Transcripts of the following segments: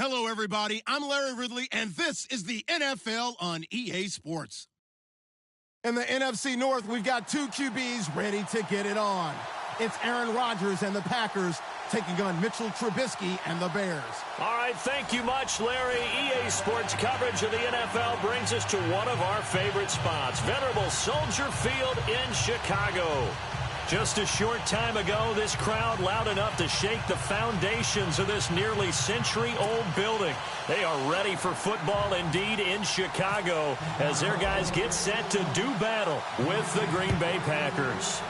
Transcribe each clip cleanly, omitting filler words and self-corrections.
Hello, everybody. I'm Larry Ridley, and this is the NFL on EA Sports. In the NFC North, we've got two QBs ready to get it on. It's Aaron Rodgers and the Packers taking on Mitchell Trubisky and the Bears. All right, thank you much, Larry. EA Sports coverage of the NFL brings us to one of our favorite spots, venerable Soldier Field in Chicago. Just a short time ago, this crowd loud enough to shake the foundations of this nearly century-old building. They are ready for football indeed in Chicago as their guys get set to do battle with the Green Bay Packers.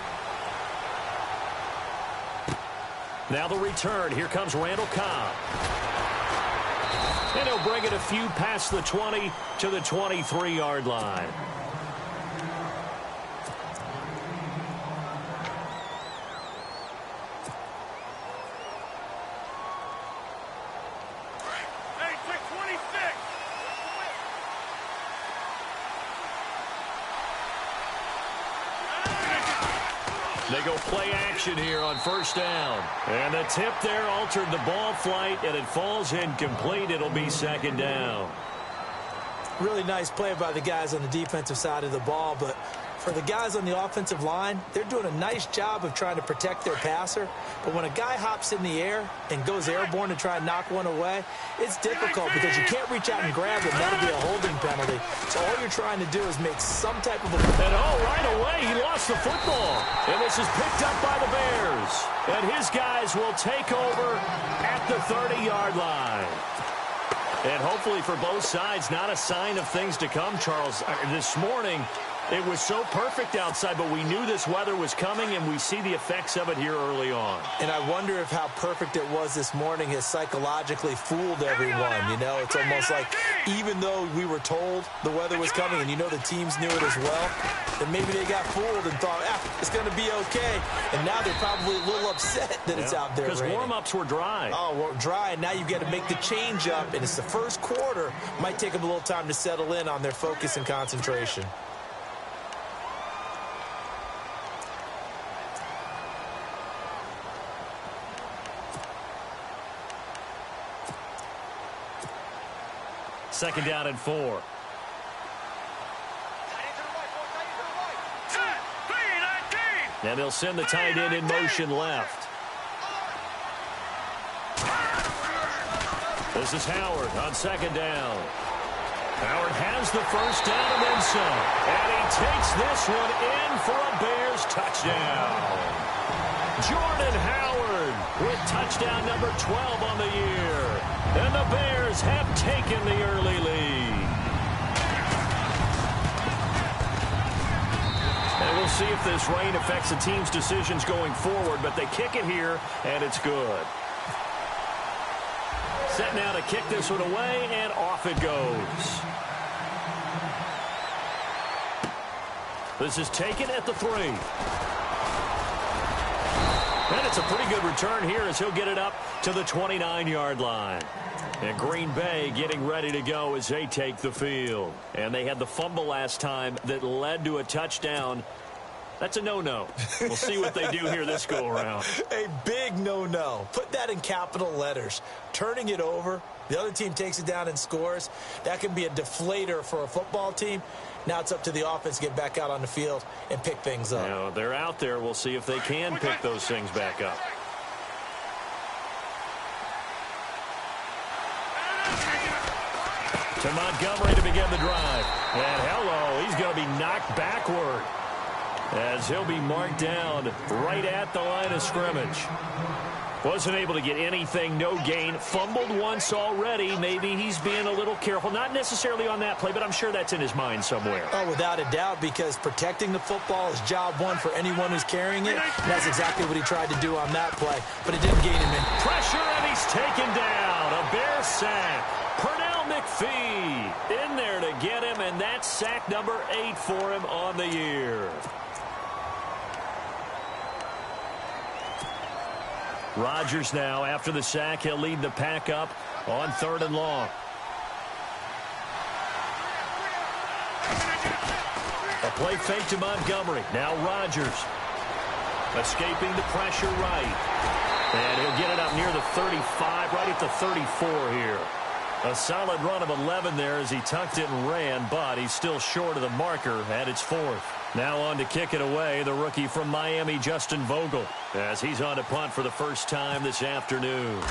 Now the return. Here comes Randall Cobb. And he'll bring it a few past the 20 to the 23-yard line. They go play action here on first down. And the tip there altered the ball flight, and it falls incomplete. It'll be second down. Really nice play by the guys on the defensive side of the ball, but for the guys on the offensive line, they're doing a nice job of trying to protect their passer. But when a guy hops in the air and goes airborne to try and knock one away, it's difficult because you can't reach out and grab him. That'll be a holding penalty. So all you're trying to do is make some type of a... And right away, he lost the football. And this is picked up by the Bears. And his guys will take over at the 30-yard line. And hopefully for both sides, not a sign of things to come, Charles. This morning, it was so perfect outside, but we knew this weather was coming, and we see the effects of it here early on. And I wonder if how perfect it was this morning has psychologically fooled everyone. You know, it's almost like even though we were told the weather was coming, and you know the teams knew it as well, then maybe they got fooled and thought, it's going to be okay. And now they're probably a little upset that it's out there because raining. Warm-ups were dry. Oh, well, dry, and now you've got to make the change up, and it's the first quarter. Might take them a little time to settle in on their focus and concentration. Second down and 4. And they'll send the tight end in motion left. This is Howard on second down. Howard has the first down and then some. And he takes this one in for a Bears touchdown. Jordan Howard with touchdown number 12 on the year. And the Bears have taken the early lead. And we'll see if this rain affects the team's decisions going forward, but they kick it here, and it's good. Set now to kick this one away, and off it goes. This is taken at the 3. And it's a pretty good return here as he'll get it up to the 29-yard line. And Green Bay getting ready to go as they take the field. And they had the fumble last time that led to a touchdown. That's a no-no. We'll see what they do here this go-around. A big no-no. Put that in capital letters. Turning it over, the other team takes it down and scores. That can be a deflator for a football team. Now it's up to the offense to get back out on the field and pick things up. Now, they're out there. We'll see if they can pick those things back up. To Montgomery to begin the drive. And hello, he's going to be knocked backward as he'll be marked down right at the line of scrimmage. Wasn't able to get anything, no gain. Fumbled once already. Maybe he's being a little careful. Not necessarily on that play, but I'm sure that's in his mind somewhere. Oh, without a doubt, because protecting the football is job one for anyone who's carrying it. And that's exactly what he tried to do on that play, but it didn't gain him in. Pressure, and he's taken down. A Bear sack. Pernell McPhee in there to get him, and that's sack number 8 for him on the year. Rodgers now, after the sack, he'll lead the pack up on 3rd and long. A play fake to Montgomery. Now Rodgers escaping the pressure right. And he'll get it up near the 35, right at the 34 here. A solid run of 11 there as he tucked it and ran, but he's still short of the marker at its 4th. Now on to kick it away, the rookie from Miami, Justin Vogel, as he's on to punt for the first time this afternoon.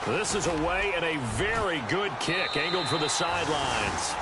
This is away and a very good kick, angled for the sidelines.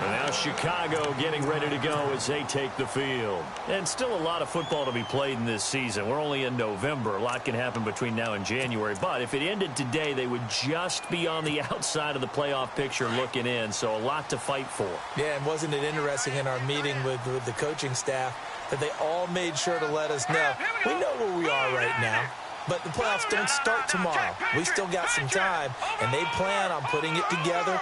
And now Chicago getting ready to go as they take the field. And still a lot of football to be played in this season. We're only in November. A lot can happen between now and January. But if it ended today, they would just be on the outside of the playoff picture looking in. So a lot to fight for. Yeah, and wasn't it interesting in our meeting with the coaching staff that they all made sure to let us know, we know where we are right now. But the playoffs don't start tomorrow. We still got some time, and they plan on putting it together,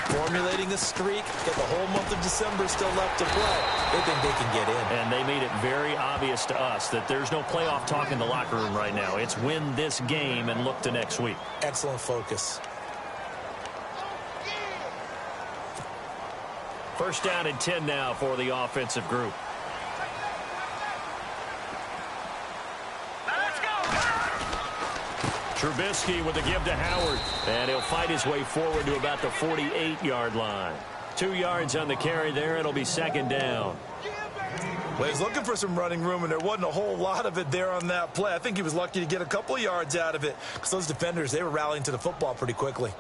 formulating a streak, get the whole month of December still left to play. They think they can get in. And they made it very obvious to us that there's no playoff talk in the locker room right now. It's win this game and look to next week. Excellent focus. First down and 10 now for the offensive group. Trubisky with the give to Howard. And he'll fight his way forward to about the 48-yard line. 2 yards on the carry there. It'll be second down. Well, he was looking for some running room, and there wasn't a whole lot of it there on that play. I think he was lucky to get a couple of yards out of it because those defenders, they were rallying to the football pretty quickly.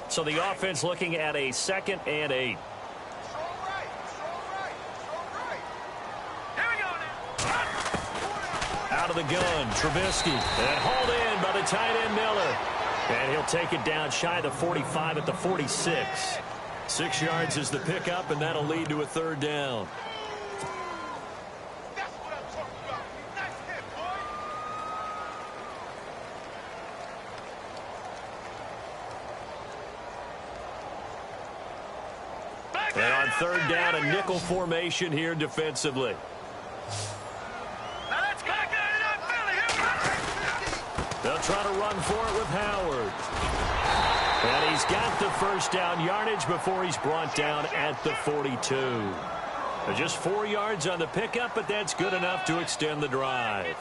So the offense looking at a 2nd and 8. Out of the gun, Trubisky. And hauled in by the tight end Miller. And he'll take it down shy of the 45 at the 46. 6 yards is the pickup, and that'll lead to a third down. And on third down, a nickel formation here defensively. They'll try to run for it with Howard. And he's got the first down yardage before he's brought down at the 42. Just 4 yards on the pickup, but that's good enough to extend the drive.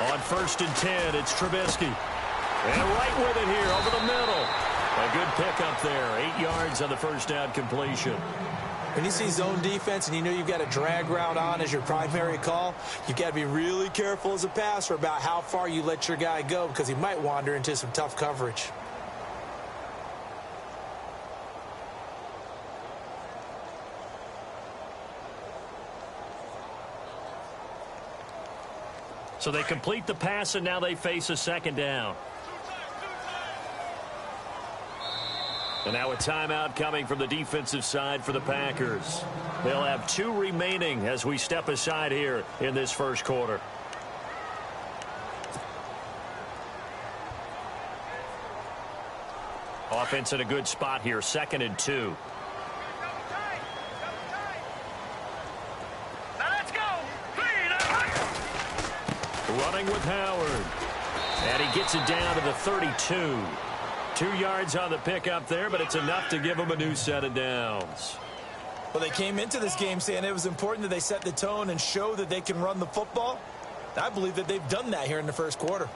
On 1st and 10, it's Trubisky. And right with it here over the middle. A good pickup there. 8 yards on the first down completion. When you see zone defense and you know you've got a drag route on as your primary call, you've got to be really careful as a passer about how far you let your guy go because he might wander into some tough coverage. So they complete the pass, and now they face a second down. And now a timeout coming from the defensive side for the Packers. They'll have 2 remaining as we step aside here in this first quarter. Offense in a good spot here, 2nd and 2. Running with Howard. And he gets it down to the 32. 2 yards on the pickup there, but it's enough to give him a new set of downs. Well, they came into this game saying it was important that they set the tone and show that they can run the football. I believe that they've done that here in the first quarter.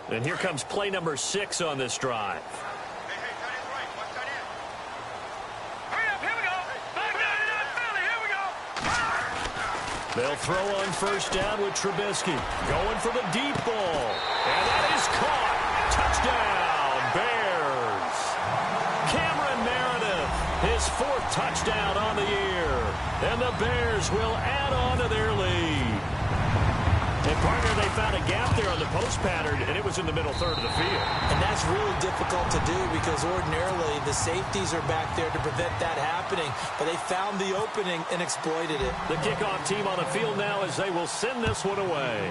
And here comes play number 6 on this drive. They'll throw on first down with Trubisky. Going for the deep ball. And that is caught. Touchdown, Bears. Cameron Meredith, his 4th touchdown on the year. And the Bears will add on to their lead. And, partner, they found a gap there on the post pattern, and it was in the middle third of the field. And that's really difficult to do because ordinarily the safeties are back there to prevent that happening. But they found the opening and exploited it. The kickoff team on the field now as they will send this one away.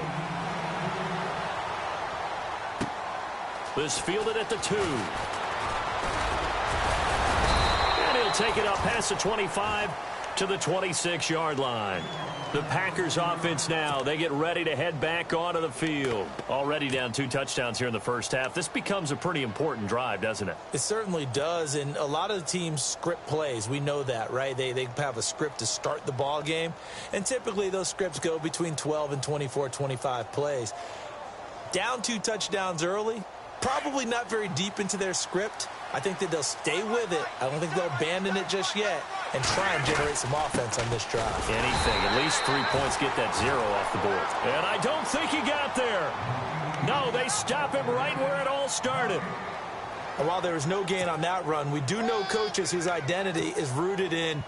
This fielded at the 2. And he'll take it up past the 25 to the 26-yard line. The Packers offense now, they get ready to head back onto the field. Already down 2 touchdowns here in the first half. This becomes a pretty important drive, doesn't it? It certainly does, and a lot of the teams script plays. We know that, right? They have a script to start the ball game, and typically those scripts go between 12 and 24, 25 plays. Down 2 touchdowns early, probably not very deep into their script. I think that they'll stay with it. I don't think they'll abandon it just yet and try and generate some offense on this drive. Anything. At least 3 points, get that 0 off the board. And I don't think he got there. No, they stop him right where it all started. And while there was no gain on that run, we do know coaches whose identity is rooted in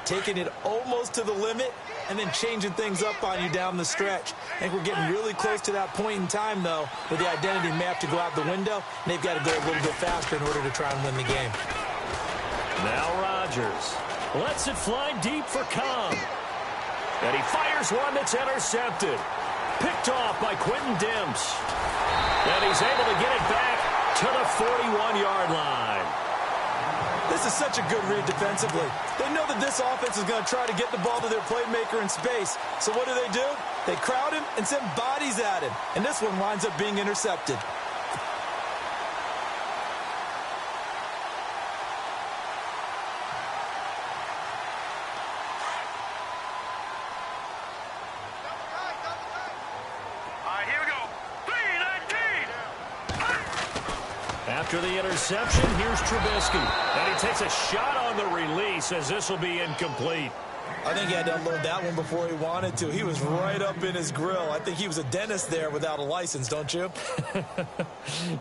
taking it almost to the limit and then changing things up on you down the stretch. I think we're getting really close to that point in time, though, where the identity may have to go out the window, and they've got to go a little bit faster in order to try and win the game. Now Rodgers lets it fly deep for Cobb. And he fires one that's intercepted. Picked off by Quentin Demps. And he's able to get it back to the 41-yard line. This is such a good read defensively. They know that this offense is going to try to get the ball to their playmaker in space. So what do? They crowd him and send bodies at him. And this one winds up being intercepted. After the interception, here's Trubisky. And he takes a shot on the release as this will be incomplete. I think he had to unload that one before he wanted to. He was right up in his grill. I think he was a dentist there without a license, don't you?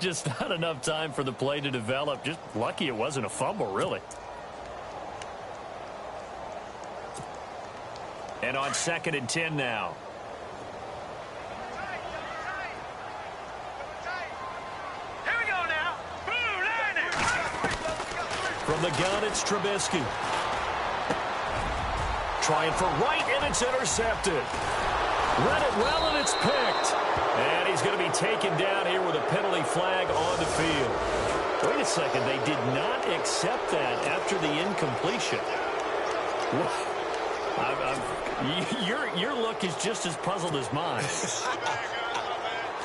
Just not enough time for the play to develop. Just lucky it wasn't a fumble, really. And on 2nd and 10 now. From the gun, it's Trubisky. Trying for right, and it's intercepted. Read it well, and it's picked. And he's going to be taken down here with a penalty flag on the field. Wait a second. They did not accept that after the incompletion. Your look is just as puzzled as mine.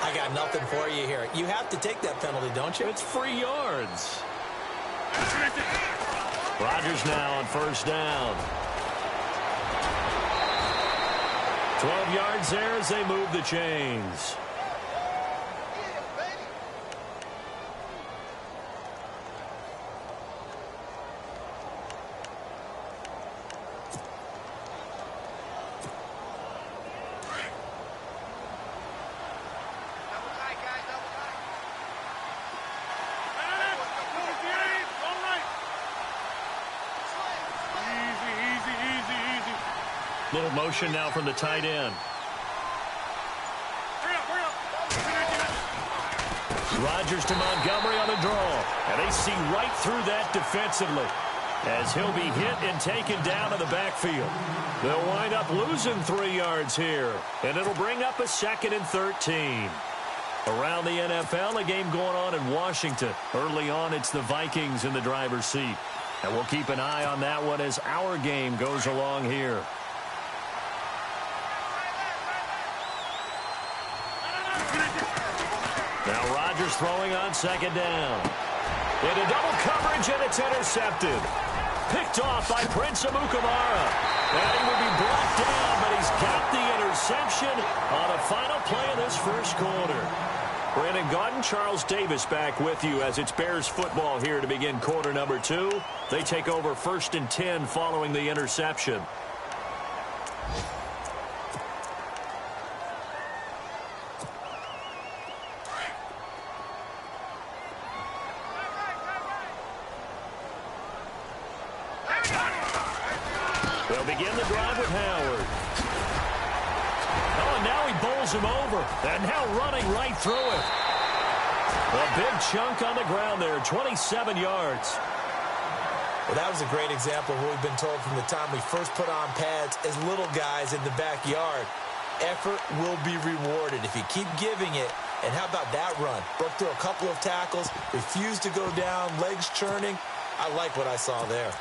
I got nothing for you here. You have to take that penalty, don't you? It's free yards. Rodgers now on 1st down. 12 yards there as they move the chains. Little motion now from the tight end. Rodgers to Montgomery on the draw. And they see right through that defensively as he'll be hit and taken down in the backfield. They'll wind up losing 3 yards here. And it'll bring up a 2nd and 13. Around the NFL, a game going on in Washington. Early on, it's the Vikings in the driver's seat. And we'll keep an eye on that one as our game goes along here. Now Rodgers throwing on 2nd down. Into double coverage, and it's intercepted. Picked off by Prince Amukamara. And he would be brought down, but he's got the interception on the final play of this first quarter. Brandon Gaudin, Charles Davis back with you as it's Bears football here to begin quarter number 2. They take over 1st and 10 following the interception. They'll begin the drive with Howard. Oh, and now he pulls him over. And now running right through it. A big chunk on the ground there, 27 yards. Well, that was a great example of what we've been told from the time we first put on pads as little guys in the backyard. Effort will be rewarded if you keep giving it. And how about that run? Broke through a couple of tackles, refused to go down, legs churning. I like what I saw there.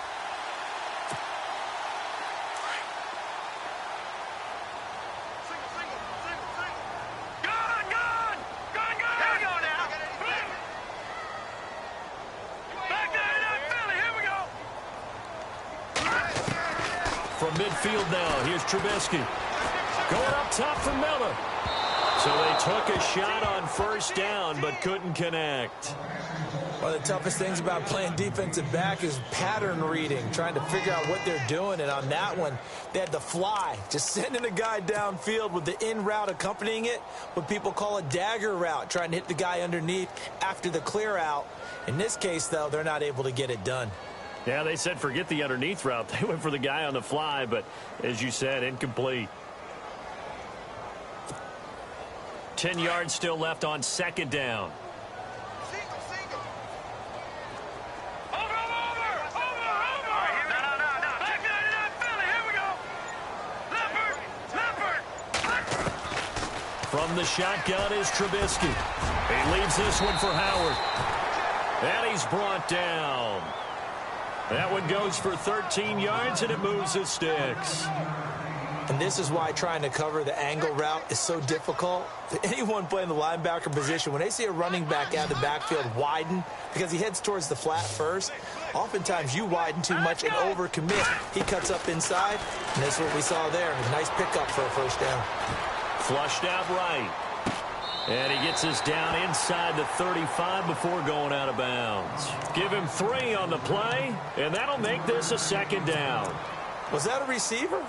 From midfield now, here's Trubisky. Going up top for Miller. So they took a shot on first down, but couldn't connect. One of the toughest things about playing defensive back is pattern reading, trying to figure out what they're doing. And on that one, they had the fly, just sending a guy downfield with the in route accompanying it, what people call a dagger route, trying to hit the guy underneath after the clear out. In this case, though, they're not able to get it done. Yeah, they said forget the underneath route. They went for the guy on the fly, but as you said, incomplete. 10 yards still left on second down. From the shotgun is Trubisky. He leaves this one for Howard. And he's brought down. That one goes for 13 yards, and it moves the sticks. And this is why trying to cover the angle route is so difficult. For anyone playing the linebacker position, when they see a running back out of the backfield widen because he heads towards the flat first, oftentimes you widen too much and overcommit. He cuts up inside, and that's what we saw there. A nice pickup for a first down. Flushed out right. And he gets us down inside the 35 before going out of bounds. Give him 3 on the play, and that'll make this a second down. Was that a receiver?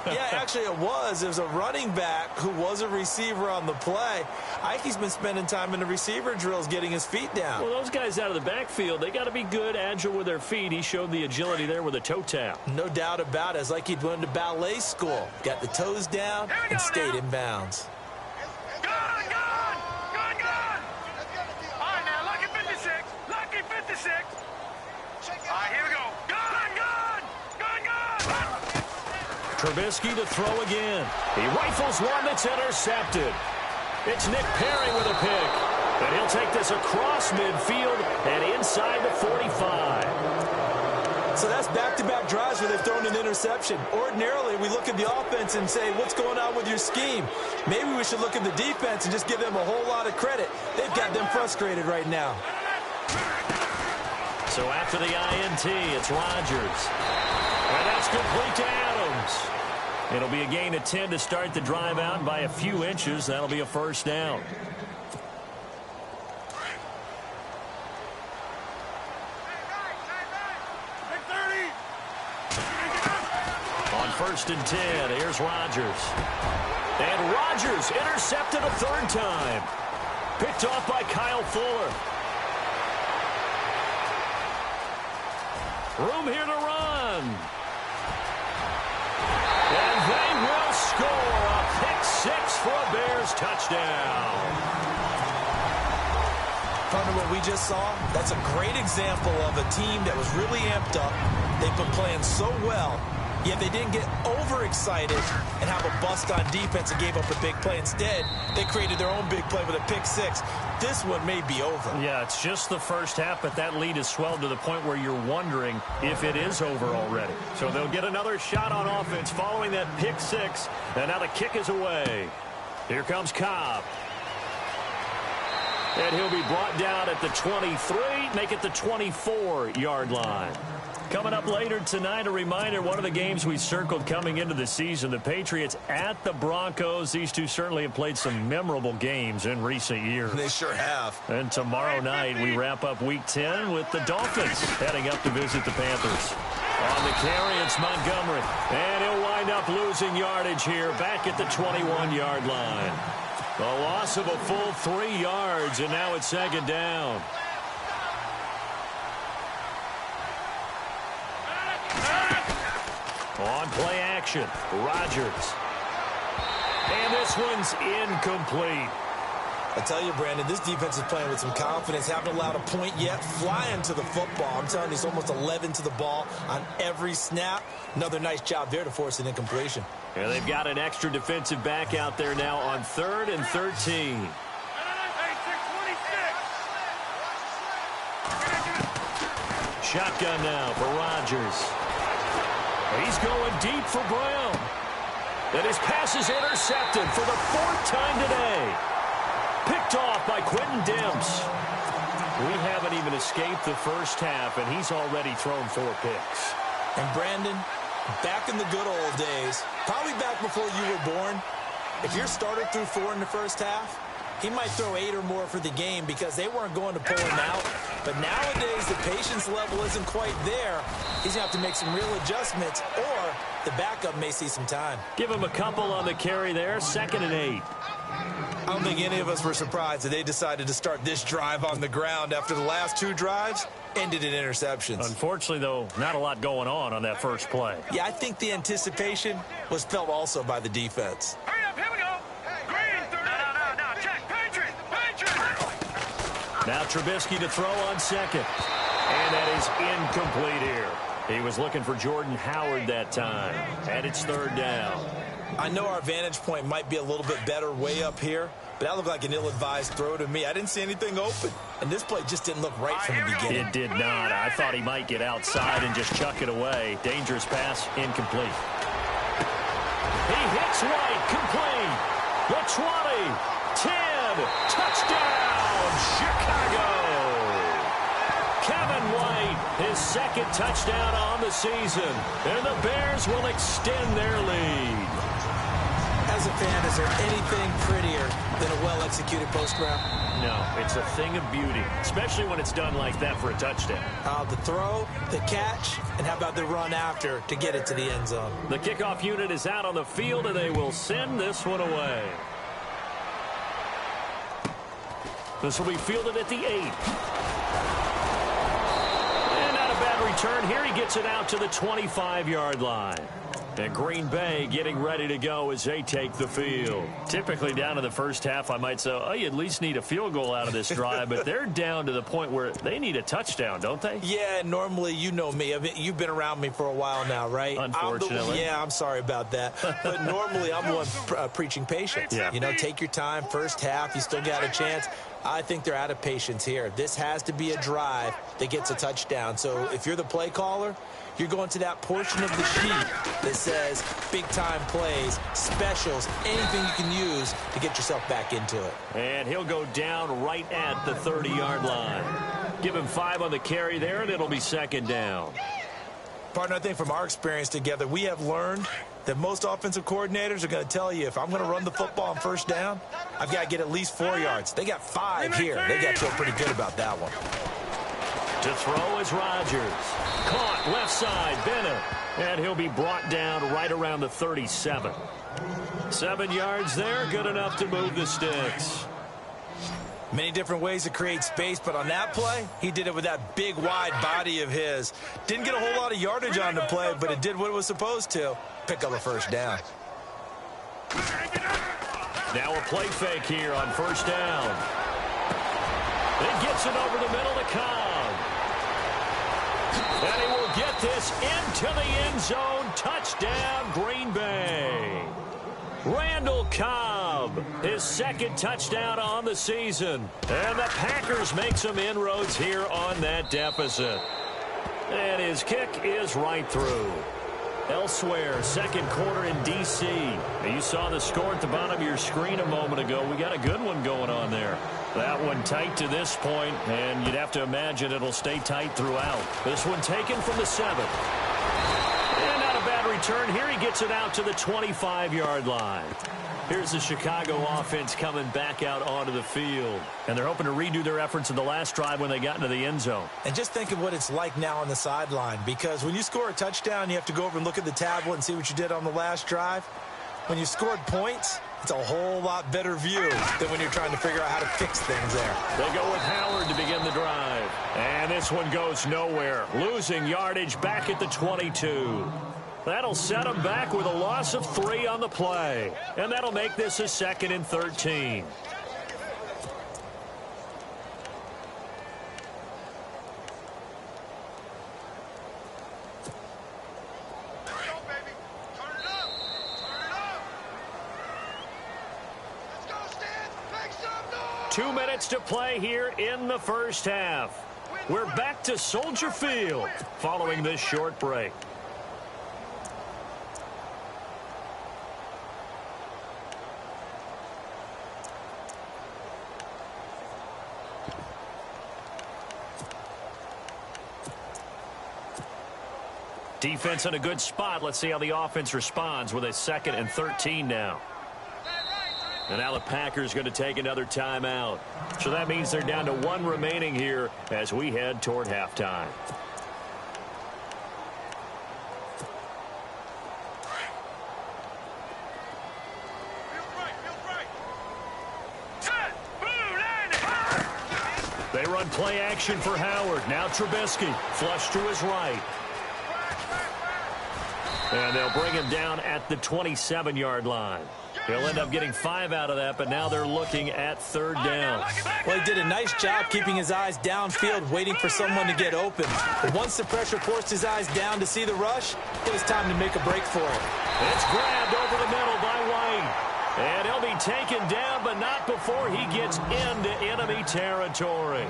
Yeah, actually it was. It was a running back who was a receiver on the play. Ikey's been spending time in the receiver drills getting his feet down. Well, those guys out of the backfield, they got to be good, agile with their feet. He showed the agility there with a toe tap. No doubt about it. It's like he'd went to ballet school. Got the toes down and stayed in bounds. Trubisky to throw again. He rifles one that's intercepted. It's Nick Perry with a pick. And he'll take this across midfield and inside the 45. So that's back-to-back drives where they've thrown an interception. Ordinarily, we look at the offense and say, what's going on with your scheme? Maybe we should look at the defense and just give them a whole lot of credit. They've got them frustrated right now. So after the INT, it's Rodgers. And that's complete to Adams. It'll be a gain of 10 to start the drive out by a few inches. That'll be a first down. On 1st and 10, here's Rodgers. And Rodgers intercepted a 3rd time. Picked off by Kyle Fuller. Room here to run. And they will score a pick-6 for a Bears touchdown. Partner, what we just saw, that's a great example of a team that was really amped up. They've been playing so well, yet they didn't get overexcited and have a bust on defense and gave up a big play. Instead, they created their own big play with a pick-6. This one may be over. Yeah, it's just the first half, but that lead has swelled to the point where you're wondering if it is over already. So they'll get another shot on offense following that pick-6, and now the kick is away. Here comes Cobb. And he'll be brought down at the 23, make it the 24-yard line. Coming up later tonight, a reminder, one of the games we circled coming into the season, the Patriots at the Broncos. These two certainly have played some memorable games in recent years. They sure have. And tomorrow night, we wrap up Week 10 with the Dolphins heading up to visit the Panthers. On the carry, it's Montgomery. And he'll wind up losing yardage here back at the 21-yard line. The loss of a full 3 yards, and now it's 2nd down. On play action, Rodgers. And this one's incomplete. I tell you, Brandon, this defense is playing with some confidence. Haven't allowed a point yet. Flying to the football. I'm telling you, it's almost 11 to the ball on every snap. Another nice job there to force an incompletion. Yeah, they've got an extra defensive back out there now on 3rd and 13. Shotgun now for Rodgers. He's going deep for Brown. And his pass is intercepted for the 4th time today. Picked off by Quentin Demps. We haven't even escaped the first half, and he's already thrown 4 picks. And Brandon, back in the good old days, probably back before you were born, if your starter threw 4 in the first half, he might throw 8 or more for the game because they weren't going to pull him out. But nowadays, the patience level isn't quite there. He's going to have to make some real adjustments, or the backup may see some time. Give him a couple on the carry there, 2nd and 8. I don't think any of us were surprised that they decided to start this drive on the ground after the last 2 drives ended in interceptions. Unfortunately, though, not a lot going on that first play. Yeah, I think the anticipation was felt also by the defense. Hurry up, here we go. Green, 30. No, check. Patriot. Now Trubisky to throw on 2nd. And that is incomplete here. He was looking for Jordan Howard that time. And it's 3rd down. I know our vantage point might be a little bit better way up here, but that looked like an ill-advised throw to me. I didn't see anything open, and this play just didn't look right from the beginning. It did not. I thought he might get outside and just chuck it away. Dangerous pass, incomplete. He hits White, complete. The 20, 10, touchdown, Chicago. Kevin White, his 2nd touchdown on the season, and the Bears will extend their lead. As a fan, is there anything prettier than a well-executed post route? No, it's a thing of beauty, especially when it's done like that for a touchdown. The throw, the catch, and how about the run after to get it to the end zone? The kickoff unit is out on the field, and they will send this one away. This will be fielded at the 8. And not a bad return here. He gets it out to the 25-yard line. And Green Bay getting ready to go as they take the field. Typically down in the first half, I might say, oh, you at least need a field goal out of this drive. But they're down to the point where they need a touchdown, don't they? Yeah, normally, you know me. I mean, you've been around me for a while now, right? Unfortunately. I'm sorry about that. But normally, I'm the one preaching patience. Yeah. You know, take your time. First half, you still got a chance. I think they're out of patience here. This has to be a drive that gets a touchdown. So if you're the play caller, you're going to that portion of the sheet that says big-time plays, specials, anything you can use to get yourself back into it. And he'll go down right at the 30-yard line. Give him 5 on the carry there, and it'll be 2nd down. Partner, I think from our experience together, we have learned that most offensive coordinators are going to tell you, if I'm going to run the football on 1st down, I've got to get at least 4 yards. They got 5 here. They got to feel pretty good about that one. To throw is Rodgers. Caught left side, Bennett. And he'll be brought down right around the 37. 7 yards there, good enough to move the sticks. Many different ways to create space, but on that play, he did it with that big, wide body of his. Didn't get a whole lot of yardage on the play, but it did what it was supposed to. Pick up a 1st down. Now a play fake here on 1st down. It gets it over the middle to Cobb. And he will get this into the end zone. Touchdown, Green Bay. Randall Cobb, his 2nd touchdown on the season. And the Packers make some inroads here on that deficit. And his kick is right through. Elsewhere, 2nd quarter in D.C. You saw the score at the bottom of your screen a moment ago. We got a good one going on there. That one tight to this point, and you'd have to imagine it'll stay tight throughout. This one taken from the 7. And not a bad return. Here he gets it out to the 25-yard line. Here's the Chicago offense coming back out onto the field. And they're hoping to redo their efforts in the last drive when they got into the end zone. And just think of what it's like now on the sideline, because when you score a touchdown, you have to go over and look at the tablet and see what you did on the last drive. When you scored points, it's a whole lot better view than when you're trying to figure out how to fix things there. They go with Howard to begin the drive. And this one goes nowhere. Losing yardage back at the 22. That'll set him back with a loss of 3 on the play. And that'll make this a 2nd and 13. Let's go, baby. Turn it up. Turn it up. Let's go, Stan. Make some noise. 2 minutes to play here in the first half. We're back to Soldier Field following this short break. Defense in a good spot. Let's see how the offense responds with a 2nd and 13 now. And now the Packers going to take another timeout. So that means they're down to 1 remaining here as we head toward halftime. They run play action for Howard. Now Trubisky flush to his right. And they'll bring him down at the 27-yard line. He'll end up getting 5 out of that, but now they're looking at 3rd down. Well, he did a nice job keeping his eyes downfield, waiting for someone to get open. But once the pressure forced his eyes down to see the rush, it was time to make a break for it. It's grabbed over the middle by White. And he'll be taken down, but not before he gets into enemy territory.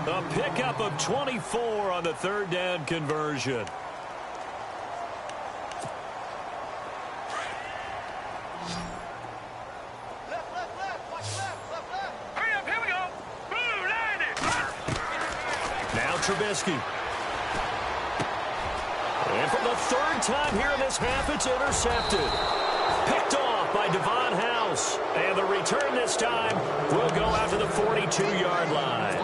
A pickup of 24 on the 3rd down conversion. Trubisky. And for the 3rd time here in this half, it's intercepted. Picked off by Devon House. And the return this time will go out to the 42-yard line.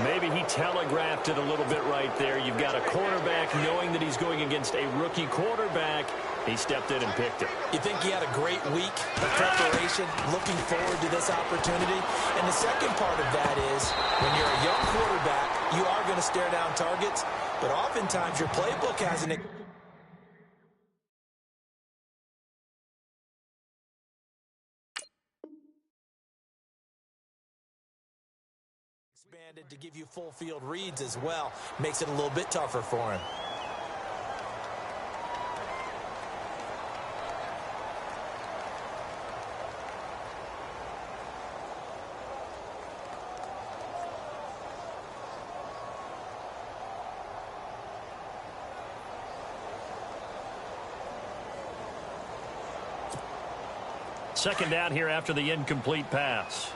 Maybe he telegraphed it a little bit right there. You've got a quarterback knowing that he's going against a rookie quarterback. He stepped in and picked it. You think he had a great week of preparation, looking forward to this opportunity? And the second part of that is, when you're a young quarterback, you are going to stare down targets, but oftentimes your playbook has an expanded to give you full field reads as well. Makes it a little bit tougher for him. Second down here after the incomplete pass.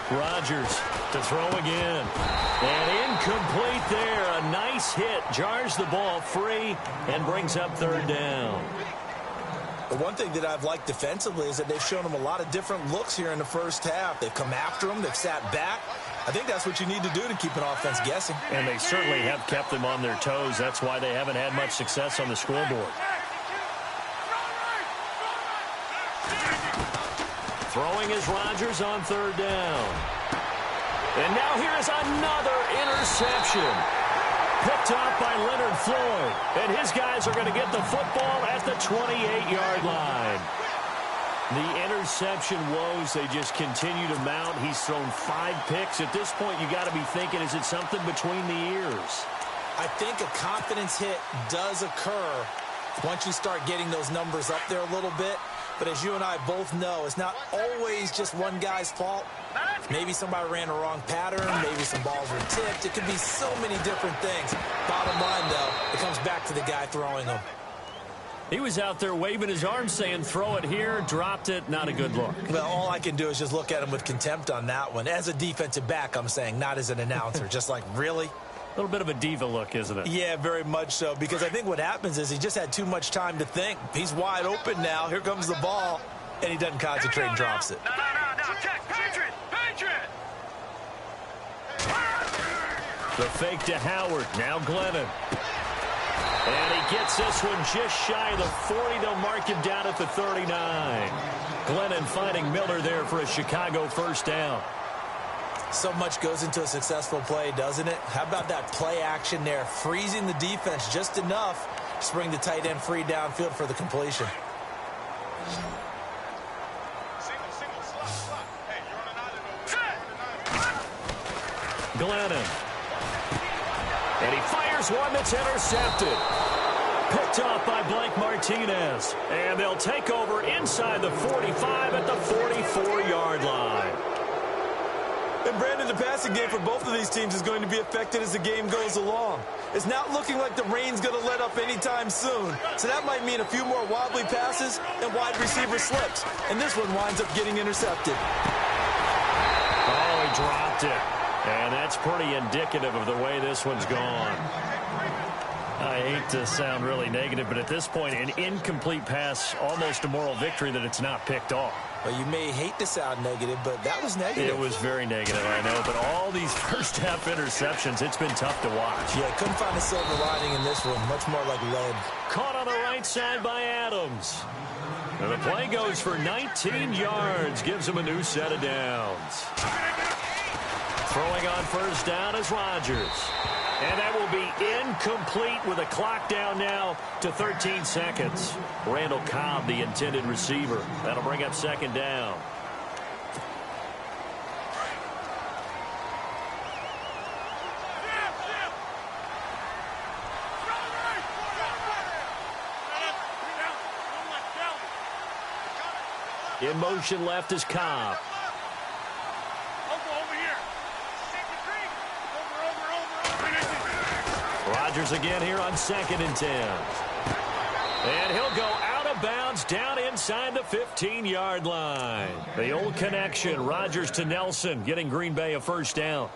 Rodgers to throw again. And incomplete there. A nice hit. Jars the ball free and brings up 3rd down. The one thing that I've liked defensively is that they've shown him a lot of different looks here in the first half. They've come after him. They've sat back. I think that's what you need to do to keep an offense guessing. And they certainly have kept them on their toes. That's why they haven't had much success on the scoreboard. Throwing is Rodgers on 3rd down. And now here is another interception. Picked off by Leonard Floyd. And his guys are going to get the football at the 28-yard line. The interception woes, they just continue to mount. He's thrown 5 picks. At this point, you got to be thinking, is it something between the ears? I think a confidence hit does occur once you start getting those numbers up there a little bit. But as you and I both know, it's not always just one guy's fault. Maybe somebody ran a wrong pattern. Maybe some balls were tipped. It could be so many different things. Bottom line, though, it comes back to the guy throwing them. He was out there waving his arms saying, throw it here, dropped it, not a good look. Well, all I can do is just look at him with contempt on that one. As a defensive back, I'm saying, not as an announcer. Just like, really? A little bit of a diva look, isn't it? Yeah, very much so, because I think what happens is he just had too much time to think. He's wide open now. Here comes the ball, and he doesn't concentrate and drops it. No. Check. Patriot. The fake to Howard. Now Glennon. And he gets this one just shy of the 40. They'll mark him down at the 39. Glennon finding Miller there for a Chicago 1st down. So much goes into a successful play, doesn't it? How about that play action there, freezing the defense just enough to bring the tight end free downfield for the completion. Glennon. And he fires one that's intercepted. Picked off by Blake Martinez. And they'll take over inside the 45 at the 44-yard line. And Brandon, the passing game for both of these teams is going to be affected as the game goes along. It's not looking like the rain's going to let up anytime soon. So that might mean a few more wobbly passes and wide receiver slips. And this one winds up getting intercepted. Oh, he dropped it. And that's pretty indicative of the way this one's gone. I hate to sound really negative, but at this point, an incomplete pass, almost a moral victory that it's not picked off. Well, you may hate to sound negative, but that was negative. It was very negative, I know. But all these first-half interceptions, it's been tough to watch. Yeah, couldn't find a silver lining in this one. Much more like lead. Caught on the right side by Adams. And the play goes for 19 yards. Gives him a new set of downs. Throwing on first down is Rodgers. And that will be incomplete with a clock down now to 13 seconds. Randall Cobb, the intended receiver. That'll bring up second down. In motion left is Cobb. Rodgers again here on 2nd and 10. And he'll go out of bounds down inside the 15-yard line. The old connection, Rodgers to Nelson, getting Green Bay a first down.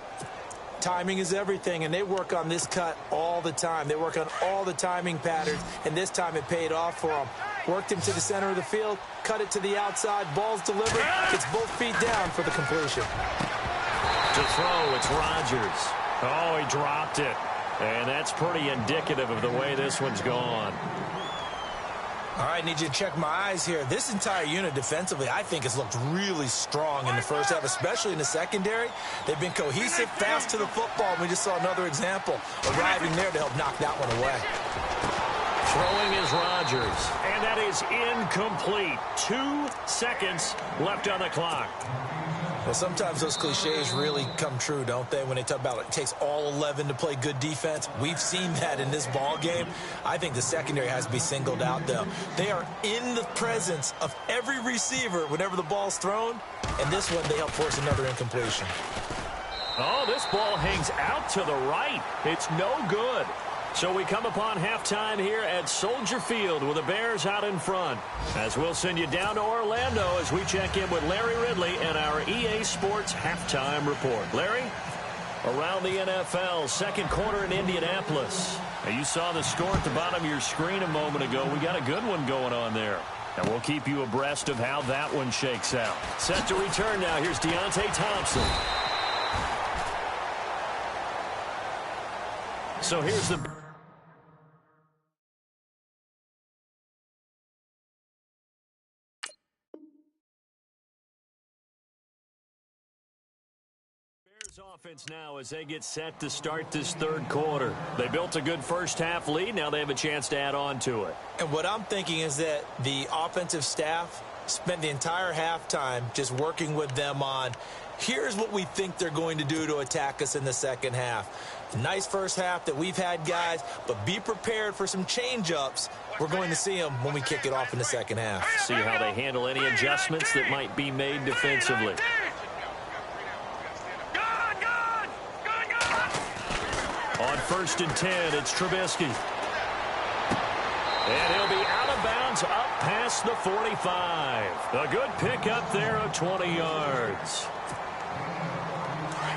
Timing is everything, and they work on this cut all the time. They work on all the timing patterns, and this time it paid off for them. Worked him to the center of the field, cut it to the outside, ball's delivered, gets both feet down for the completion. To throw, it's Rodgers. Oh, he dropped it. And that's pretty indicative of the way this one's gone. All right, need you to check my eyes here. This entire unit defensively, I think, has looked really strong in the first half, especially in the secondary. They've been cohesive, fast to the football. We just saw another example arriving there to help knock that one away. Throwing is Rodgers, and that is incomplete. 2 seconds left on the clock. Well, sometimes those cliches really come true, don't they, when they talk about it takes all 11 to play good defense. We've seen that in this ball game. I think the secondary has to be singled out, though. They are in the presence of every receiver whenever the ball's thrown, and this one they help force another incompletion. Oh, this ball hangs out to the right. It's no good. So we come upon halftime here at Soldier Field with the Bears out in front. As we'll send you down to Orlando as we check in with Larry Ridley and our EA Sports Halftime Report. Larry, around the NFL, second quarter in Indianapolis. Now, you saw the score at the bottom of your screen a moment ago. We got a good one going on there. And we'll keep you abreast of how that one shakes out. Set to return now. Here's Deontay Thompson. So here's the... offense now as they get set to start this third quarter. They built a good first half lead. Now they have a chance to add on to it. And what I'm thinking is that the offensive staff spent the entire halftime just working with them on here's what we think they're going to do to attack us in the second half. Nice first half that we've had, guys, but be prepared for some change-ups. We're going to see them when we kick it off in the second half. See how they handle any adjustments that might be made defensively. On 1st and 10, it's Trubisky. And he'll be out of bounds up past the 45. A good pickup there of 20 yards.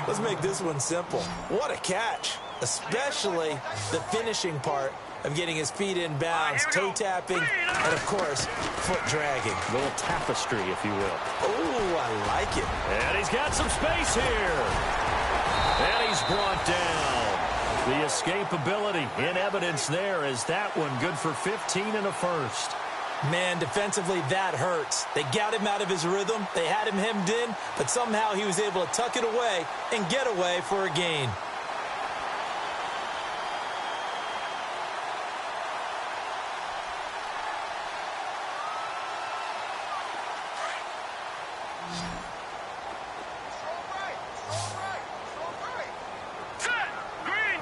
Let's make this one simple. What a catch, especially the finishing part of getting his feet in bounds, toe tapping, and, of course, foot dragging. A little tapestry, if you will. Oh, I like it. And he's got some space here. And he's brought down. The escapability in evidence there is that one good for 15 and a first. Man, defensively, that hurts. They got him out of his rhythm. They had him hemmed in, but somehow he was able to tuck it away and get away for a gain.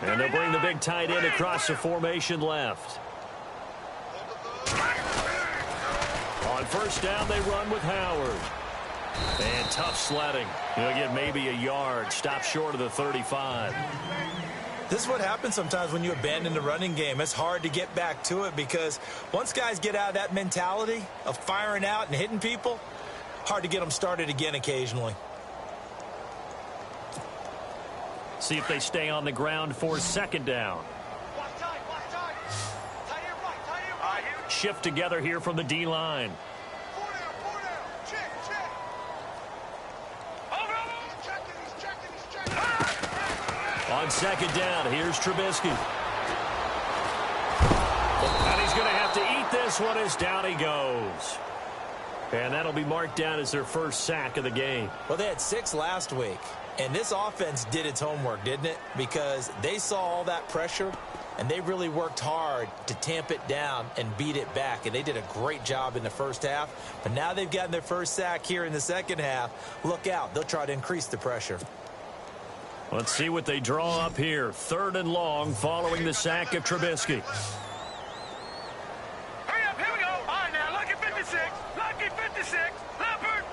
And they'll bring the big tight end across the formation left. On first down, they run with Howard. And tough sledding. He'll get maybe a yard. Stop short of the 35. This is what happens sometimes when you abandon the running game. It's hard to get back to it because once guys get out of that mentality of firing out and hitting people, hard to get them started again occasionally. See if they stay on the ground for second down. Shift together here from the D-line. On second down, here's Trubisky. And he's going to have to eat this one as down he goes. And that'll be marked down as their first sack of the game. Well, they had 6 last week. And this offense did its homework, didn't it? Because they saw all that pressure, and they really worked hard to tamp it down and beat it back. And they did a great job in the first half. But now they've gotten their first sack here in the second half. Look out. They'll try to increase the pressure. Let's see what they draw up here. 3rd and long following the sack of Trubisky. Hurry up, here we go. All right, now, lucky 56. Lucky 56. Leopard.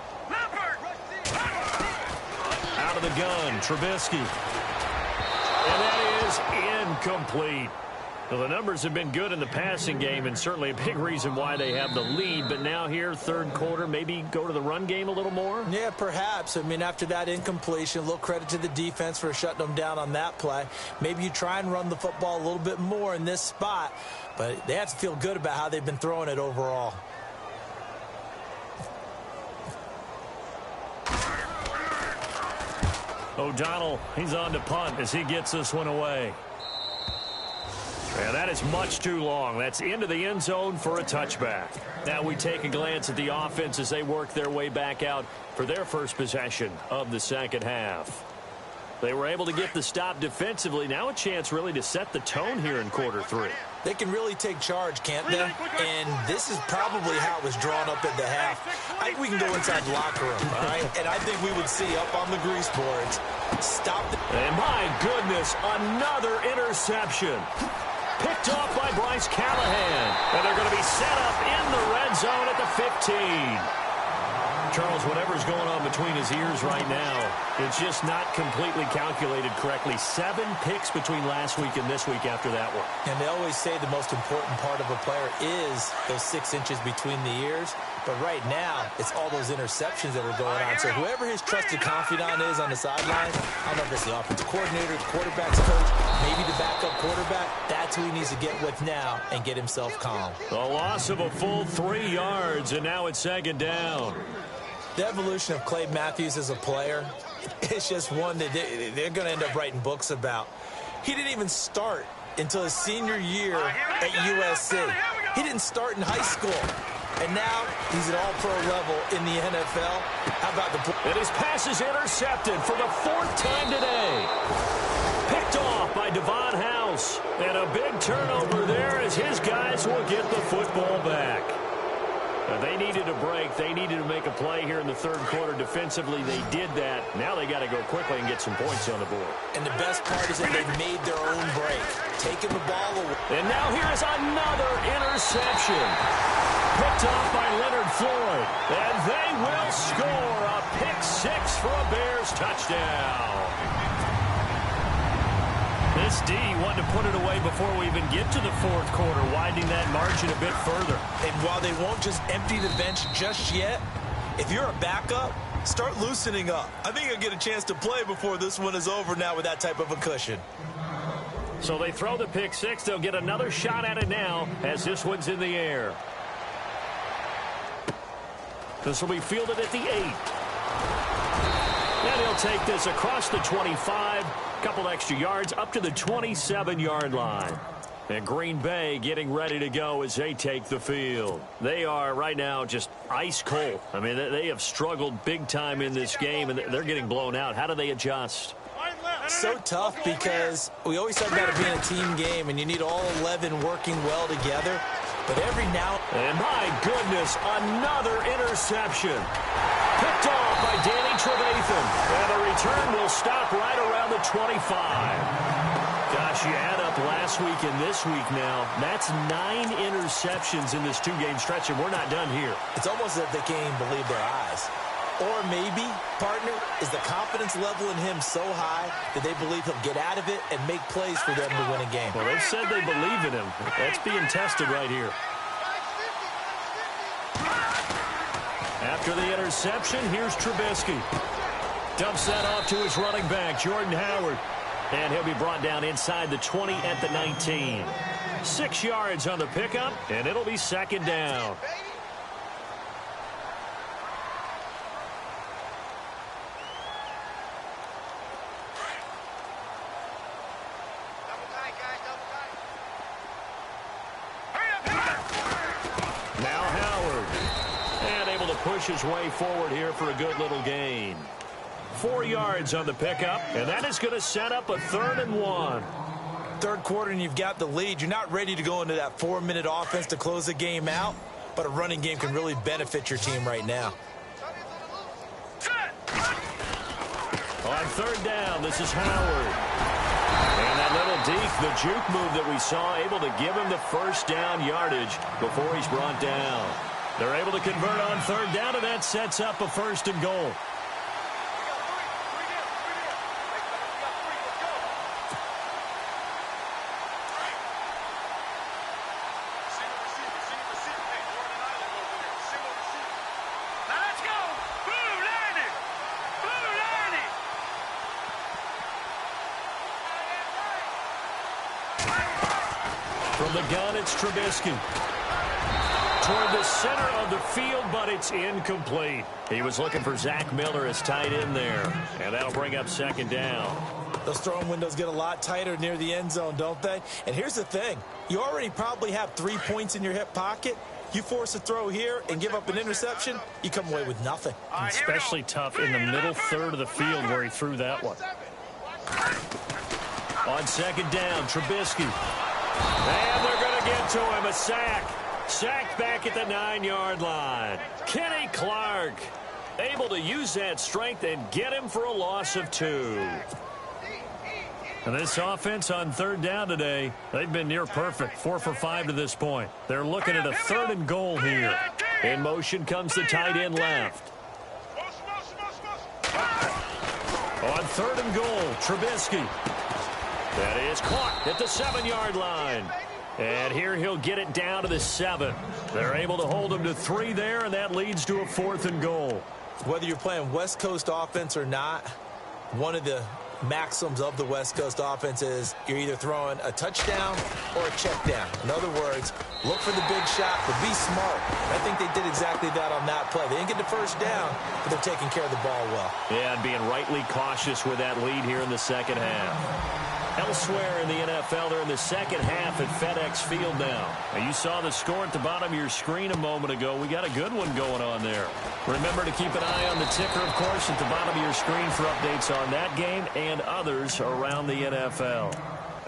Out of the gun, Trubisky. And that is incomplete. Well, the numbers have been good in the passing game and certainly a big reason why they have the lead. But now here, third quarter, maybe go to the run game a little more? Yeah, perhaps. I mean, after that incompletion, a little credit to the defense for shutting them down on that play. Maybe you try and run the football a little bit more in this spot. But they have to feel good about how they've been throwing it overall. O'Donnell, he's on to punt as he gets this one away. And that is much too long. That's into the end zone for a touchback. Now we take a glance at the offense as they work their way back out for their first possession of the second half. They were able to get the stop defensively. Now a chance really to set the tone here in quarter 3. They can really take charge, can't they? And this is probably how it was drawn up at the half. I think we can go inside the locker room, all right? And I think we would see up on the grease boards, stop the... And my goodness, another interception. Picked off by Bryce Callahan. And they're going to be set up in the red zone at the 15. Charles, whatever's going on between his ears right now, it's just not completely calculated correctly. 7 picks between last week and this week after that one. And they always say the most important part of a player is those 6 inches between the ears. But right now, it's all those interceptions that are going on. So whoever his trusted confidant is on the sideline, I don't know if it's the offensive coordinator, the quarterback's coach, maybe the backup quarterback, that's who he needs to get with now and get himself calm. A loss of a full 3 yards, and now it's second down. The evolution of Clay Matthews as a player, it's just one that they're going to end up writing books about. He didn't even start until his senior year at USC. He didn't start in high school. And now he's at all-pro level in the NFL. How about the... And his pass is intercepted for the 4th time today. Picked off by Devon House. And a big turnover there as his guys will get the football back. They needed a break. They needed to make a play here in the third quarter. Defensively, they did that. Now they got to go quickly and get some points on the board. And the best part is that they made their own break, taking the ball away. And now here is another interception. Picked off by Leonard Floyd. And they will score a pick-6 for a Bears touchdown. This D wanted to put it away before we even get to the fourth quarter, widening that margin a bit further. And while they won't just empty the bench just yet, if you're a backup, start loosening up. I think you'll get a chance to play before this one is over now with that type of a cushion. So they throw the pick-6. They'll get another shot at it now as this one's in the air. This will be fielded at the 8. And he'll take this across the 25. Couple extra yards up to the 27-yard line. And Green Bay getting ready to go as they take the field. They are right now just ice cold. I mean, they have struggled big time in this game, and they're getting blown out. How do they adjust? So tough because we always talk about it being a team game, and you need all 11 working well together. But every now... And my goodness, another interception. Picked off by Danny Trevathan. And the return will stop right around the 25. Gosh, you add up last week and this week now. That's 9 interceptions in this 2-game stretch, and we're not done here. It's almost as if they can't even believe their eyes. Or maybe, partner, is the confidence level in him so high that they believe he'll get out of it and make plays for them to win a game. Well, they've said they believe in him. That's being tested right here. After the interception, here's Trubisky. Dumps that off to his running back, Jordan Howard. And he'll be brought down inside the 20 at the 19. 6 yards on the pickup, and it'll be second down. Now Howard. And able to push his way forward here for a good little gain. 4 yards on the pickup, and that is going to set up a 3rd and 1. Third quarter and you've got the lead. You're not ready to go into that 4-minute offense to close the game out, but a running game can really benefit your team right now. On 3rd down, this is Howard. And that little deke, the juke move that we saw, able to give him the first down yardage before he's brought down. They're able to convert on 3rd down, and that sets up a 1st and goal. From the gun, it's Trubisky. Toward the center of the field, but it's incomplete. He was looking for Zach Miller as tight end there, and that'll bring up 2nd down. Those throwing windows get a lot tighter near the end zone, don't they? And here's the thing. You already probably have 3 points in your hip pocket. You force a throw here and give up an interception, you come away with nothing. Especially tough in the middle third of the field where he threw that one. On 2nd down, Trubisky. And they're going to get to him, a sack. Sacked back at the 9-yard line. Kenny Clark able to use that strength and get him for a loss of 2. And this offense on 3rd down today, they've been near perfect, 4 for 5 to this point. They're looking at a 3rd and goal here. In motion comes the tight end left. On 3rd and goal, Trubisky. That is caught at the 7-yard line. And here he'll get it down to the 7. They're able to hold him to 3 there, and that leads to a 4th and goal. Whether you're playing West Coast offense or not, one of the maxims of the West Coast offense is you're either throwing a touchdown or a check down. In other words, look for the big shot, but be smart. I think they did exactly that on that play. They didn't get the first down, but they're taking care of the ball well. Yeah, and being rightly cautious with that lead here in the second half. Elsewhere in the NFL, they're in the second half at FedEx Field now. You saw the score at the bottom of your screen a moment ago. We got a good one going on there. Remember to keep an eye on the ticker, of course, at the bottom of your screen for updates on that game and others around the NFL.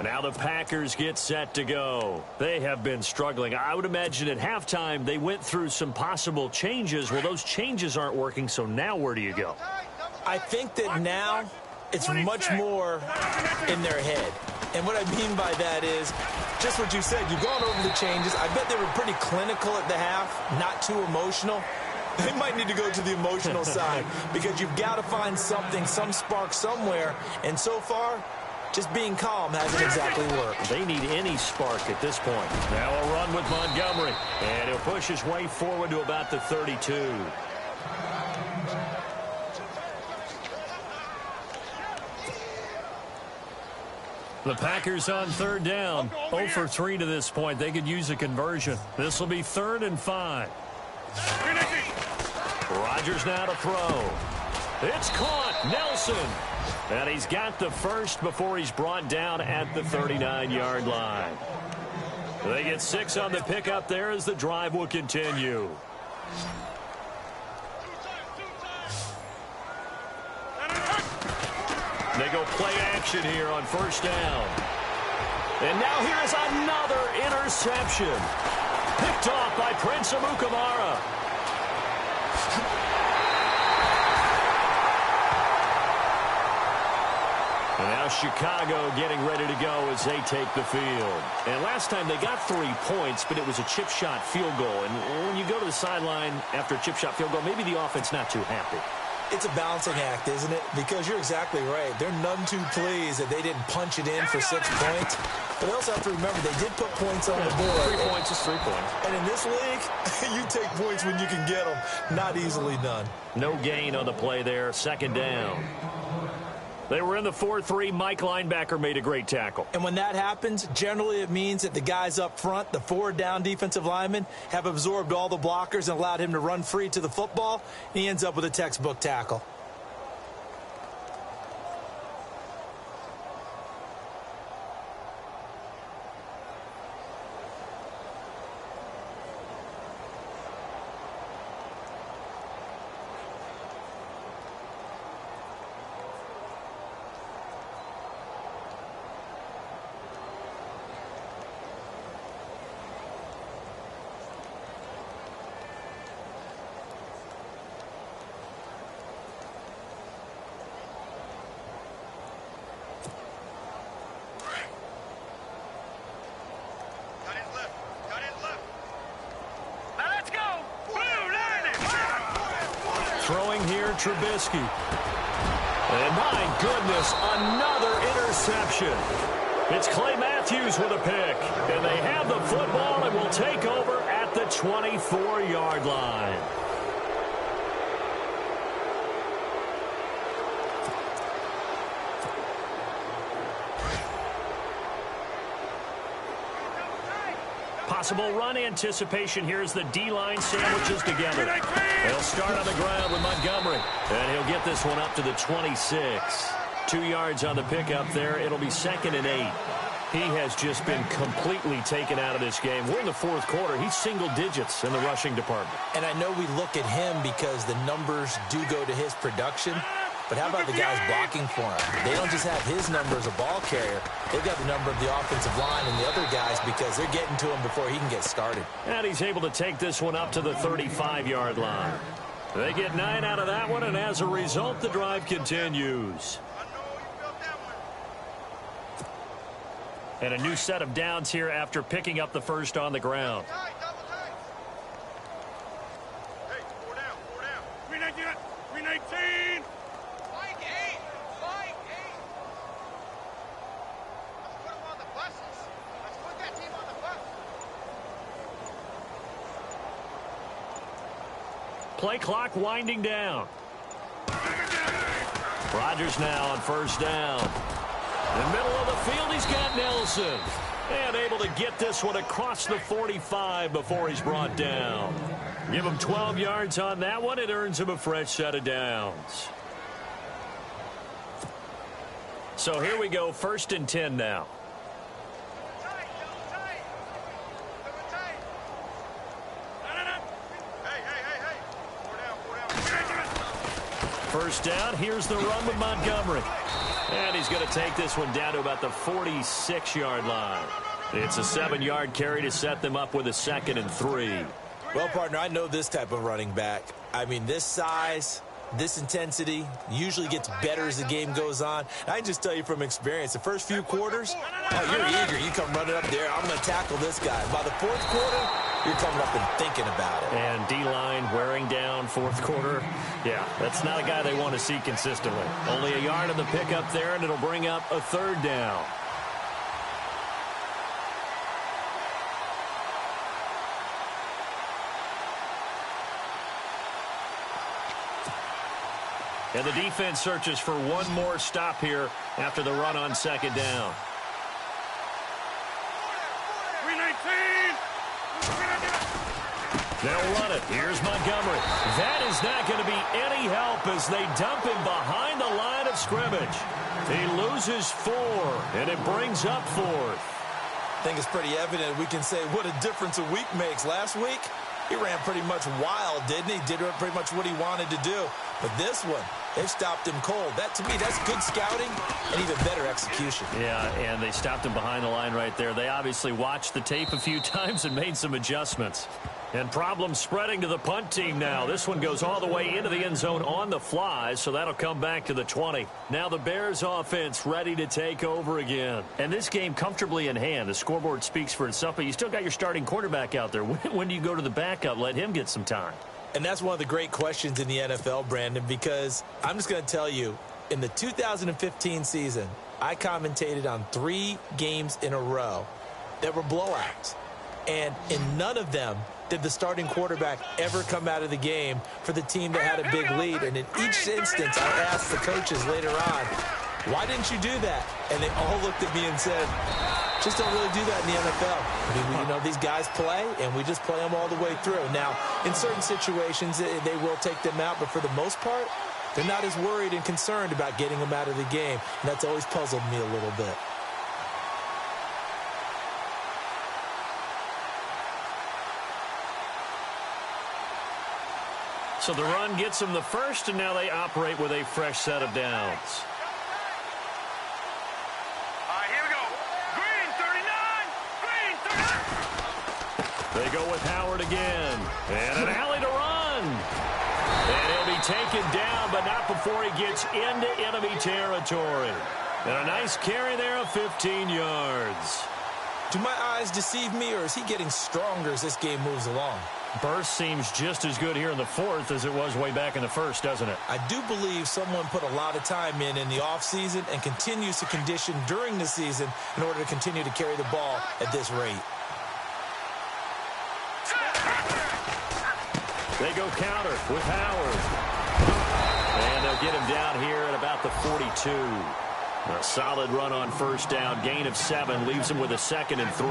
Now the Packers get set to go. They have been struggling. I would imagine at halftime they went through some possible changes. Well, those changes aren't working, so now where do you go? I think that now it's much more in their head. And what I mean by that is just what you said. You've gone over the changes. I bet they were pretty clinical at the half, not too emotional. They might need to go to the emotional side because you've got to find something, some spark somewhere. And so far, just being calm hasn't exactly worked. They need any spark at this point. Now a run with Montgomery. And he'll push his way forward to about the 32. The Packers on 3rd down. 0 for 3 to this point. They could use a conversion. This will be 3rd and 5. Rodgers now to throw. It's caught. Nelson. And he's got the first before he's brought down at the 39-yard line. They get 6 on the pickup there as the drive will continue. They go play action here on first down. And now here's another interception. Picked off by Prince Amukamara. And now Chicago getting ready to go as they take the field. And last time they got 3 points, but it was a chip shot field goal. And when you go to the sideline after a chip shot field goal, maybe the offense not too happy. It's a balancing act, isn't it? Because you're exactly right. They're none too pleased that they didn't punch it in for 6 points. But they also have to remember they did put points on the board. 3 points is 3 points. And in this league, you take points when you can get them. Not easily done. No gain on the play there. Second down. They were in the 4-3. Mike linebacker made a great tackle. And when that happens, generally it means that the guys up front, the 4-down defensive linemen, have absorbed all the blockers and allowed him to run free to the football. He ends up with a textbook tackle. Throwing here, Trubisky. And my goodness, another interception. It's Clay Matthews with a pick. And they have the football and will take over at the 24-yard line. Possible run anticipation here as the D-line sandwiches together. They'll start on the ground with Montgomery. And he'll get this one up to the 26. 2 yards on the pickup there. It'll be 2nd and 8. He has just been completely taken out of this game. We're in the 4th quarter. He's single digits in the rushing department. And I know we look at him because the numbers do go to his production. But how about the guys blocking for him? They don't just have his number as a ball carrier. They've got the number of the offensive line and the other guys because they're getting to him before he can get started. And he's able to take this one up to the 35-yard line. They get 9 out of that one, and as a result, the drive continues. And a new set of downs here after picking up the first on the ground. Hey, 4 down, 4 down. 319. Fight 8. Fight 8. Let's put them on the buses. Let's put that team on the bus. Play clock winding down. Rodgers now on first down. In the middle of the field, he's got Nelson. And able to get this one across the 45 before he's brought down. Give him 12 yards on that one. It earns him a fresh set of downs. So here we go, 1st and 10 now. First down, here's the run with Montgomery. And he's going to take this one down to about the 46-yard line. It's a 7-yard carry to set them up with a 2nd and 3. Well, partner, I know this type of running back. I mean, this size, this intensity usually gets better as the game goes on. I can just tell you from experience, the first few quarters, oh, you're eager. You come running up there, I'm going to tackle this guy. By the 4th quarter, you're coming up and thinking about it. And D-line wearing down 4th quarter. Yeah, that's not a guy they want to see consistently. Only a yard on the pickup there, and it'll bring up a 3rd down. And the defense searches for one more stop here after the run on 2nd down. 319. They'll run it. Here's Montgomery. That is not going to be any help as they dump him behind the line of scrimmage. He loses 4, and it brings up 4th. think it's pretty evident. We can say what a difference a week makes. Last week, he ran pretty much wild, didn't he? Did pretty much what he wanted to do. But this one, they stopped him cold. That, to me, that's good scouting and even better execution. Yeah, and they stopped him behind the line right there. They obviously watched the tape a few times and made some adjustments. And problems spreading to the punt team now. This one goes all the way into the end zone on the fly, so that'll come back to the 20. Now the Bears offense ready to take over again. And this game comfortably in hand. The scoreboard speaks for itself, but you still got your starting quarterback out there. When do you go to the backup? Let him get some time. And that's one of the great questions in the NFL, Brandon, because I'm just going to tell you, in the 2015 season, I commentated on 3 games in a row that were blowouts. And in none of them did the starting quarterback ever come out of the game for the team that had a big lead. And in each instance, I asked the coaches later on, why didn't you do that? And they all looked at me and said, just don't really do that in the NFL. I mean, you know, these guys play, and we just play them all the way through. Now, in certain situations, they will take them out, but for the most part, they're not as worried and concerned about getting them out of the game. And that's always puzzled me a little bit. So the run gets them the first, and now they operate with a fresh set of downs. All right, here we go. Green 39. Green 39. They go with Howard again. And an alley to run. And he'll be taken down, but not before he gets into enemy territory. And a nice carry there of 15 yards. Do my eyes deceive me, or is he getting stronger as this game moves along? Burst seems just as good here in the fourth as it was way back in the first, doesn't it? I do believe someone put a lot of time in the offseason and continues to condition during the season in order to continue to carry the ball at this rate. They go counter with Howard. And they'll get him down here at about the 42. A solid run on first down. Gain of 7 leaves him with a 2nd and 3.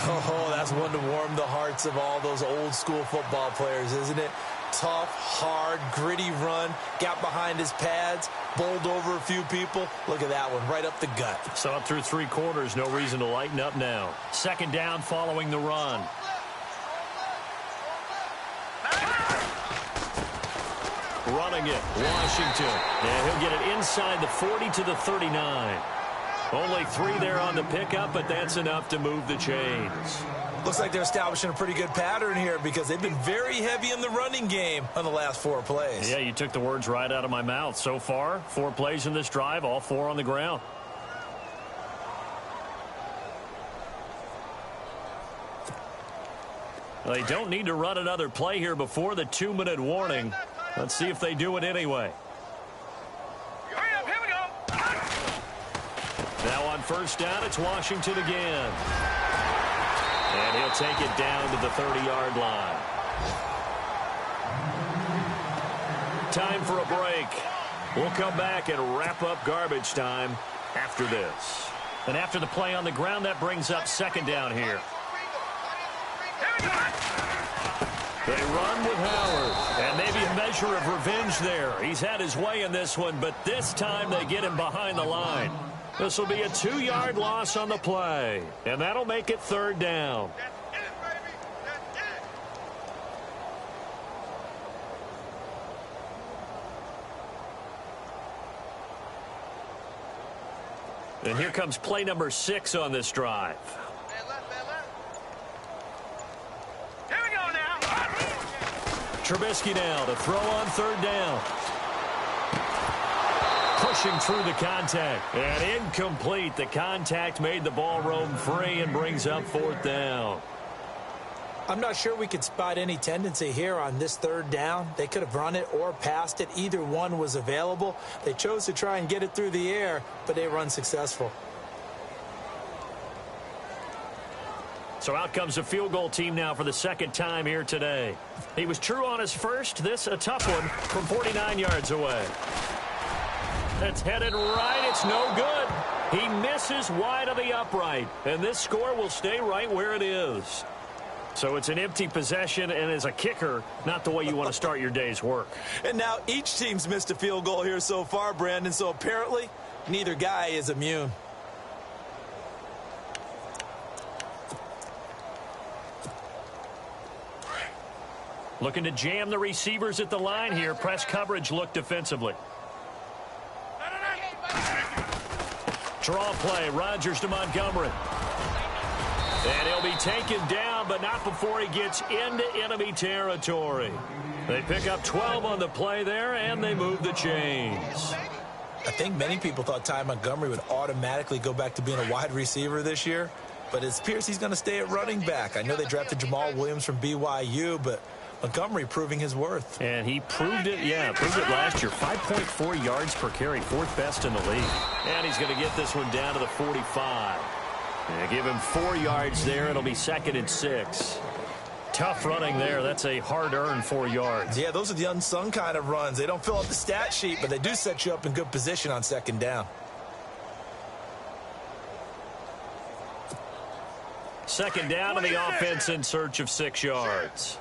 Oh, that's one to warm the hearts of all those old school football players, isn't it? Tough, hard, gritty run. Got behind his pads, bowled over a few people. Look at that one, right up the gut. Saw it through 3 quarters. No reason to lighten up now. 2nd down following the run. Running it, Washington. And he'll get it inside the 40 to the 39. Only 3 there on the pickup, but that's enough to move the chains. Looks like they're establishing a pretty good pattern here because they've been very heavy in the running game on the last 4 plays. Yeah, you took the words right out of my mouth. So far, 4 plays in this drive, all 4 on the ground. They don't need to run another play here before the 2-minute warning. Let's see if they do it anyway. Hurry up, here we go. Now on first down, it's Washington again. And he'll take it down to the 30-yard line. Time for a break. We'll come back and wrap up garbage time after this. And after the play on the ground, that brings up 2nd down here. They run with Howard, and maybe a measure of revenge there. He's had his way in this one, but this time they get him behind the line. This will be a 2-yard loss on the play, and that'll make it 3rd down. That's it, baby. That's it. And here comes play number 6 on this drive. Man left. Here we go now. Trubisky now to throw on 3rd down. Pushing through the contact. And incomplete. The contact made the ball roam free and brings up 4th down. I'm not sure we could spot any tendency here on this 3rd down. They could have run it or passed it. Either one was available. They chose to try and get it through the air, but they were unsuccessful. So out comes the field goal team now for the 2nd time here today. He was true on his first. This a tough one from 49 yards away. It's headed right. It's no good. He misses wide of the upright. And this score will stay right where it is. So it's an empty possession, and as a kicker, not the way you want to start your day's work. And now each team's missed a field goal here so far, Brandon, so apparently neither guy is immune. Looking to jam the receivers at the line here. Press coverage look defensively. Draw play. Rodgers to Montgomery. And he'll be taken down, but not before he gets into enemy territory. They pick up 12 on the play there, and they move the chains. I think many people thought Ty Montgomery would automatically go back to being a wide receiver this year, but it appears he's going to stay at running back. I know they drafted Jamal Williams from BYU, but Montgomery proving his worth. And he proved it, proved it last year. 5.4 yards per carry, fourth best in the league. And he's going to get this one down to the 45. And give him 4 yards there. It'll be 2nd and 6. Tough running there. That's a hard-earned 4 yards. Yeah, those are the unsung kind of runs. They don't fill out the stat sheet, but they do set you up in good position on 2nd down. 2nd down, and the offense in search of 6 yards.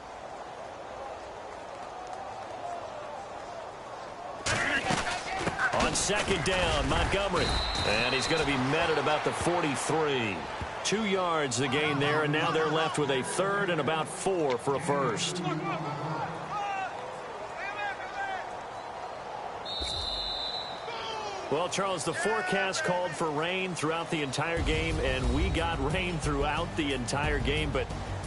On 2nd down, Montgomery. And he's going to be met at about the 43. 2 yards the gain there, and now they're left with a 3rd and about 4 for a first. Well, Charles, the forecast called for rain throughout the entire game, and we got rain throughout the entire game. But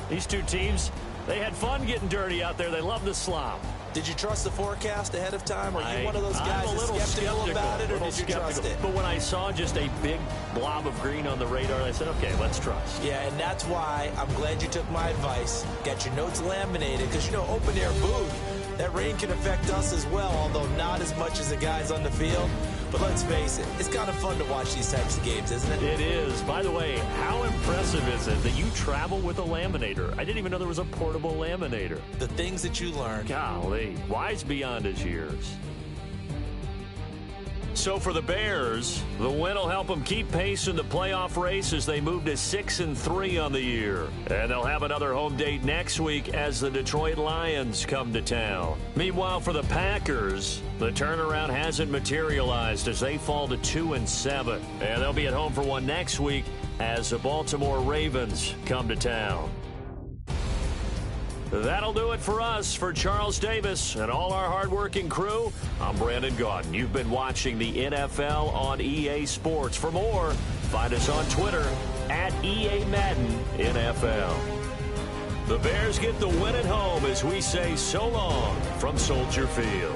these two teams, they had fun getting dirty out there. They love the slop. Did you trust the forecast ahead of time? Are you one of those guys that's skeptical about it, or did you trust it? But when I saw just a big blob of green on the radar, I said, okay, let's trust. Yeah, and that's why I'm glad you took my advice. Get your notes laminated, because, you know, open-air booth, that rain can affect us as well, although not as much as the guys on the field. But let's face it, it's kind of fun to watch these types of games, isn't it? It is. By the way, how impressive is it that you travel with a laminator? I didn't even know there was a portable laminator. The things that you learn. Golly, wise beyond his years. So for the Bears, the win will help them keep pace in the playoff race as they move to 6-3 on the year. And they'll have another home date next week as the Detroit Lions come to town. Meanwhile, for the Packers, the turnaround hasn't materialized as they fall to 2-7. And they'll be at home for one next week as the Baltimore Ravens come to town. That'll do it for us. For Charles Davis and all our hardworking crew, I'm Brandon Gaudin. You've been watching the NFL on EA Sports. For more, find us on Twitter at EA Madden NFL. The Bears get the win at home as we say so long from Soldier Field.